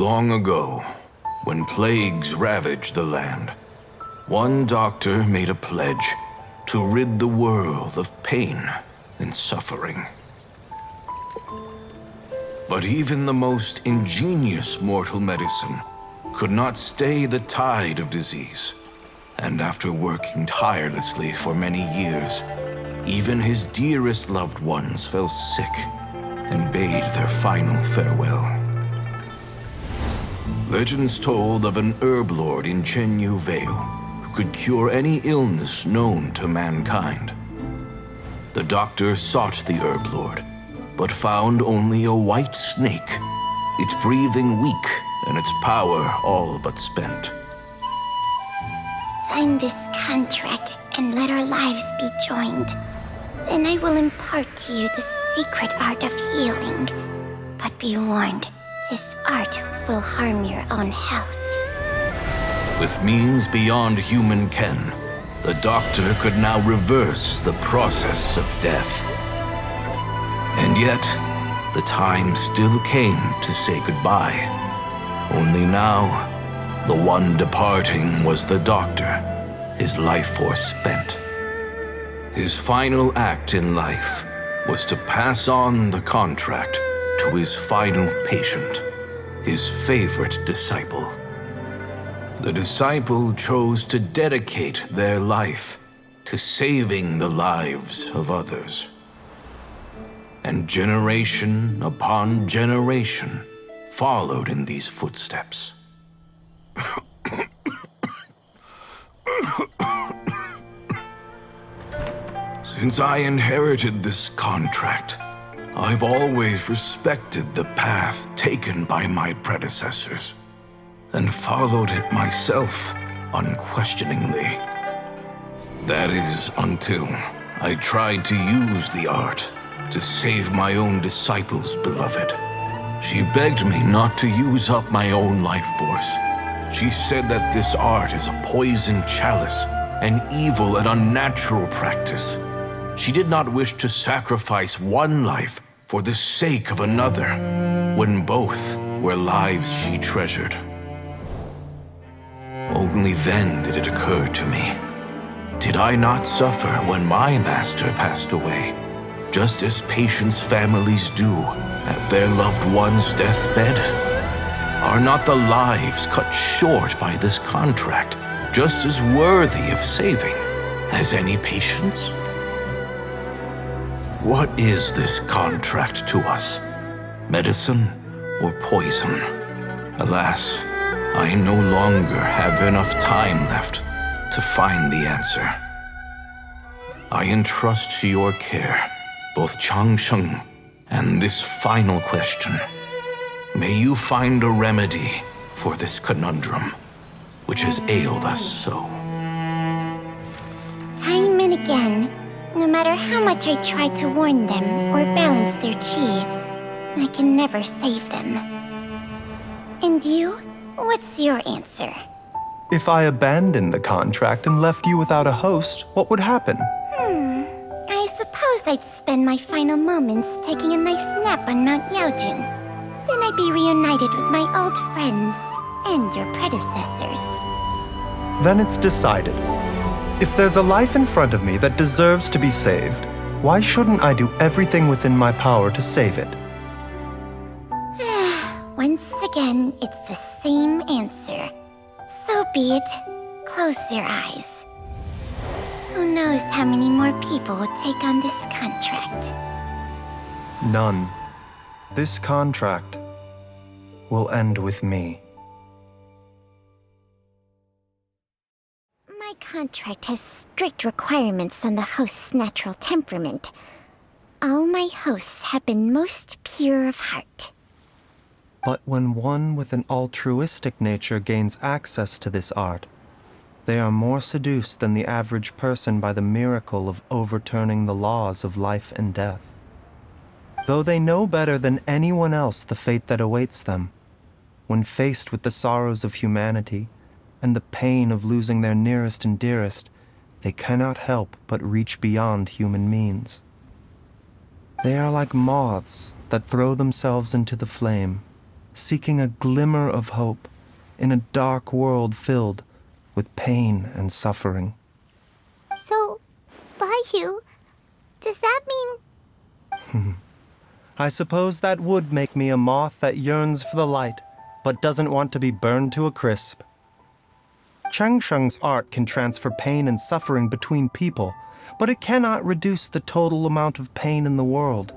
Long ago, when plagues ravaged the land, one doctor made a pledge to rid the world of pain and suffering. But even the most ingenious mortal medicine could not stay the tide of disease. And after working tirelessly for many years, even his dearest loved ones fell sick and bade their final farewell. Legends told of an herb lord in Chenyu Vale who could cure any illness known to mankind. The doctor sought the herb lord, but found only a white snake, its breathing weak and its power all but spent. Sign this contract and let our lives be joined. Then I will impart to you the secret art of healing. But be warned, this art will harm your own health. With means beyond human ken, the doctor could now reverse the process of death. And yet, the time still came to say goodbye. Only now, the one departing was the doctor, his life force spent. His final act in life was to pass on the contract to his final patient, his favorite disciple. The disciple chose to dedicate their life to saving the lives of others. And generation upon generation followed in these footsteps. Since I inherited this contract, I've always respected the path taken by my predecessors and followed it myself unquestioningly. That is until I tried to use the art to save my own disciple's beloved. She begged me not to use up my own life force. She said that this art is a poisoned chalice, an evil and unnatural practice. She did not wish to sacrifice one life for the sake of another, when both were lives she treasured. Only then did it occur to me, did I not suffer when my master passed away, just as patients' families do at their loved one's deathbed? Are not the lives cut short by this contract just as worthy of saving as any patient's? What is this contract to us? Medicine or poison? Alas, I no longer have enough time left to find the answer. I entrust to your care both Changsheng and this final question. May you find a remedy for this conundrum, which has ailed us so. Time and again, no matter how much I try to warn them or balance their chi, I can never save them. And you? What's your answer? If I abandoned the contract and left you without a host, what would happen? I suppose I'd spend my final moments taking a nice nap on Mount Yaojun. Then I'd be reunited with my old friends and your predecessors. Then it's decided. If there's a life in front of me that deserves to be saved, why shouldn't I do everything within my power to save it? Once again, it's the same answer. So be it. Close your eyes. Who knows how many more people will take on this contract? None. This contract will end with me. My contract has strict requirements on the host's natural temperament. All my hosts have been most pure of heart. But when one with an altruistic nature gains access to this art, they are more seduced than the average person by the miracle of overturning the laws of life and death. Though they know better than anyone else the fate that awaits them, when faced with the sorrows of humanity and the pain of losing their nearest and dearest, they cannot help but reach beyond human means. They are like moths that throw themselves into the flame, seeking a glimmer of hope in a dark world filled with pain and suffering. So, Baiyu, does that mean... I suppose that would make me a moth that yearns for the light, but doesn't want to be burned to a crisp. Changsheng's art can transfer pain and suffering between people, but it cannot reduce the total amount of pain in the world.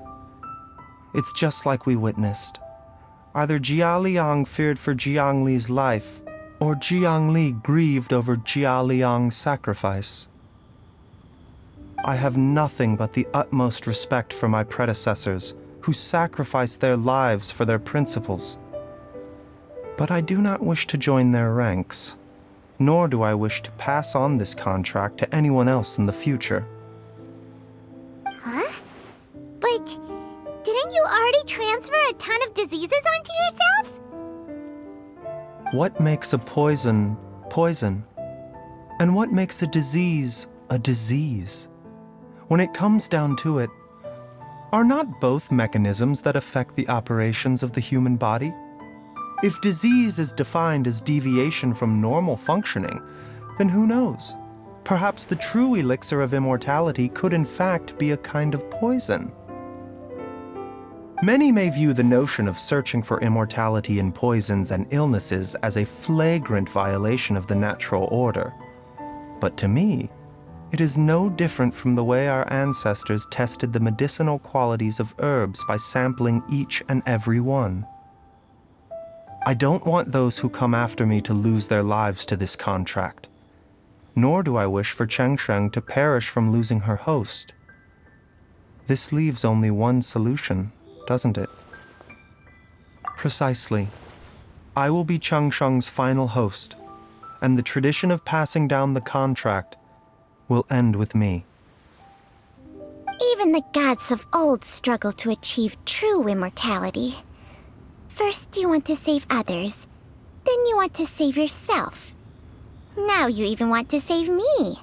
It's just like we witnessed. Either Jia Liang feared for Jiang Li's life, or Jiang Li grieved over Jia Liang's sacrifice. I have nothing but the utmost respect for my predecessors, who sacrificed their lives for their principles. But I do not wish to join their ranks, nor do I wish to pass on this contract to anyone else in the future. Huh? But didn't you already transfer a ton of diseases onto yourself? What makes a poison, poison? And what makes a disease a disease? When it comes down to it, are not both mechanisms that affect the operations of the human body? If disease is defined as deviation from normal functioning, then who knows? Perhaps the true elixir of immortality could in fact be a kind of poison. Many may view the notion of searching for immortality in poisons and illnesses as a flagrant violation of the natural order. But to me, it is no different from the way our ancestors tested the medicinal qualities of herbs by sampling each and every one. I don't want those who come after me to lose their lives to this contract. Nor do I wish for Changsheng to perish from losing her host. This leaves only one solution, doesn't it? Precisely. I will be Changsheng's final host, and the tradition of passing down the contract will end with me. Even the gods of old struggle to achieve true immortality. First you want to save others, then you want to save yourself. Now you even want to save me.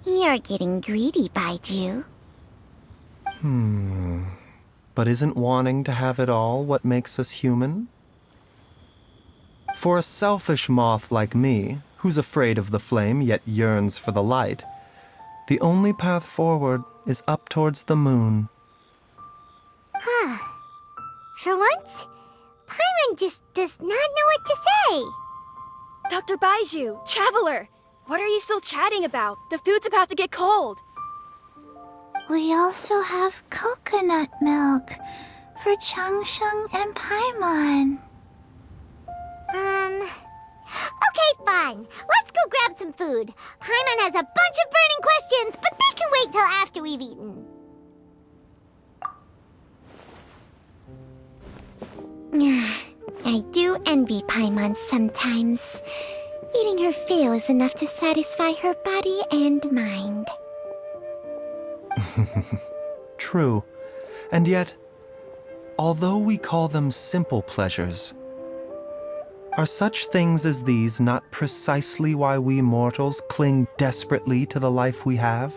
You're getting greedy, Baiju. But isn't wanting to have it all what makes us human? For a selfish moth like me, who's afraid of the flame yet yearns for the light, the only path forward is up towards the moon. For once, Paimon just does not know what to say. Dr. Baiju, Traveler, what are you still chatting about? The food's about to get cold. We also have coconut milk for Changsheng and Paimon. Okay, fine. Let's go grab some food. Paimon has a bunch of burning questions, but they can wait till after we've eaten. I do envy Paimon sometimes. Eating her fill is enough to satisfy her body and mind. True. And yet, although we call them simple pleasures, are such things as these not precisely why we mortals cling desperately to the life we have?